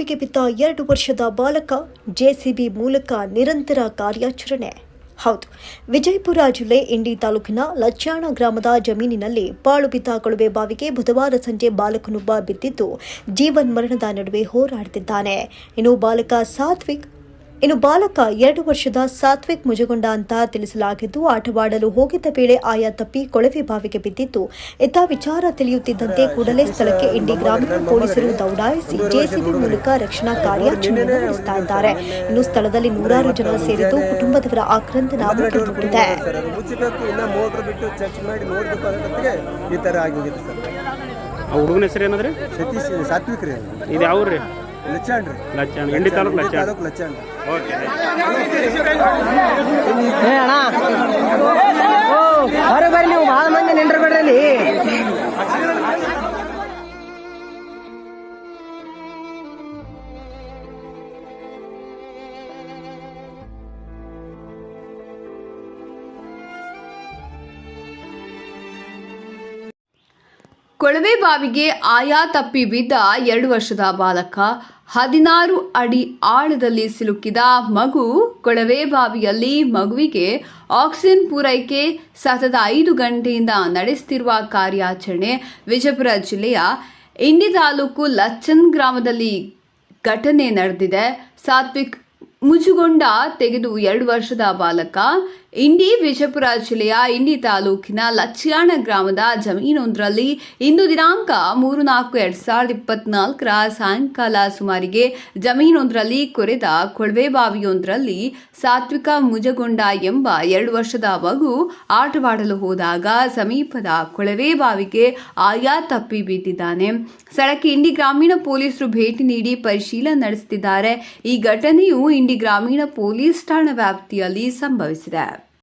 ಬಾವಿಗೆ ಬಿದ್ದ 2 ವರ್ಷದ ಬಾಲಕ ಜೆಸಿಬಿ ಮೂಲಕ ನಿರಂತರ ಕಾರ್ಯಾಚರಣೆ. ಹೌದು, ವಿಜಯಪುರ ಜಿಲ್ಲೆ ಇಂಡಿ ತಾಲೂಕಿನ ಲಚ್ಚಾಣ ಗ್ರಾಮದ ಜಮೀನಿನಲ್ಲಿ ಪಾಳು ಬಿದ್ದ ಕೊಳವೆ ಬಾವಿಗೆ ಬುಧವಾರ ಸಂಜೆ ಬಾಲಕನೊಬ್ಬ ಬಿದ್ದಿದ್ದು ಜೀವನ್ಮರಣದ ನಡುವೆ ಹೋರಾಡುತ್ತಿದ್ದಾನೆ. ಇನ್ನು ಬಾಲಕ 2 ವರ್ಷದ ಸಾತ್ವಿಕ್ ಮುಜಗೊಂಡ ಅಂತ ತಿಳಿಸಲಾಗಿದ್ದು, ಆಟವಾಡಲು ಹೋಗಿದ್ದ ವೇಳೆ ಆಯ ತಪ್ಪಿ ಕೊಳವೆ ಬಾವಿಗೆ ಬಿದ್ದಿದ್ದು, ಇತ್ತ ವಿಚಾರ ತಿಳಿಯುತ್ತಿದ್ದಂತೆ ಕೂಡಲೇ ಸ್ಥಳಕ್ಕೆ ಇಂಡಿ ಗ್ರಾಮೀಣ ಪೊಲೀಸರು ದೌಡಾಯಿಸಿ ಜೆಸಿಬಿ ಮೂಲಕ ರಕ್ಷಣಾ ಕಾರ್ಯಾಚರಣೆಯನ್ನು ನಡೆಸ್ತಾ ಇದ್ದಾರೆ. ಇನ್ನು ಸ್ಥಳದಲ್ಲಿ ನೂರಾರು ಜನ ಸೇರಿದ್ದು ಕುಟುಂಬದವರ ಆಕ್ರಂದನ ಮುಗಿದಿದೆ. ಹುಡುಗನ ಹೆಸರು ಏನಂದ್ರೆ ಸಾತ್ವಿಕ್ ರೀ. ಇದು ಯಾವ್ರಿ? ಲಚ್ಚಾಣ್ ಇಂಡಿ ತಾಲೂಕು ಲಚ್ಚಾಣ್. ಹೊರಗೆ ಬರ್ರಿ, ನೀವು ಭಾಳ ಮಂದಿ ನಿಂಡ್ರ ಬಿಡ್ರಿ. ಕೊಳವೆ ಬಾವಿಗೆ ಆಯಾ ತಪ್ಪಿ ಬಿದ್ದ 2 ವರ್ಷದ ಬಾಲಕ, 16 ಅಡಿ ಆಳದಲ್ಲಿ ಸಿಲುಕಿದ ಮಗು. ಕೊಳವೆ ಬಾವಿಯಲ್ಲಿ ಮಗುವಿಗೆ ಆಕ್ಸಿಜನ್ ಪೂರೈಕೆ ಸತತ 5 ಗಂಟೆಯಿಂದ ನಡೆಸುತ್ತಿರುವ ಕಾರ್ಯಾಚರಣೆ. ವಿಜಯಪುರ ಜಿಲ್ಲೆಯ ಇಂಡಿ ತಾಲೂಕು ಲಚ್ಚನ್ ಗ್ರಾಮದಲ್ಲಿ ಘಟನೆ ನಡೆದಿದೆ. ಸಾತ್ವಿಕ್ ಮುಜುಗೊಂಡ ತೆಗೆದು 2 ವರ್ಷದ ಬಾಲಕ ಇಂಡಿ ವಿಜಯಪುರ ಜಿಲ್ಲೆಯ ಇಂಡಿ ತಾಲೂಕಿನ ಲಚ್ಚಾಣ ಗ್ರಾಮದ ಜಮೀನೊಂದರಲ್ಲಿ ಇಂದು ದಿನಾಂಕ 3/4/2024 ಸಾಯಂಕಾಲ ಸುಮಾರಿಗೆ ಜಮೀನೊಂದರಲ್ಲಿ ಕೊರೆದ ಕೊಳವೆ ಬಾವಿಯೊಂದರಲ್ಲಿ ಸಾತ್ವಿಕ ಮುಜಗೊಂಡ ಎಂಬ 2 ವರ್ಷದ ಮಗು ಆಟವಾಡಲು ಹೋದಾಗ ಸಮೀಪದ ಕೊಳವೆ ಬಾವಿಗೆ ಆಯಾ ತಪ್ಪಿ ಬಿದ್ದಿದ್ದಾನೆ. ಸ್ಥಳಕ್ಕೆ ಇಂಡಿ ಗ್ರಾಮೀಣ ಪೊಲೀಸರು ಭೇಟಿ ನೀಡಿ ಪರಿಶೀಲನೆ ನಡೆಸುತ್ತಿದ್ದಾರೆ. ಈ ಘಟನೆಯು ಇಂಡಿ ಗ್ರಾಮೀಣ ಪೊಲೀಸ್ ಠಾಣಾ ವ್ಯಾಪ್ತಿಯಲ್ಲಿ ಸಂಭವಿಸಿದೆ.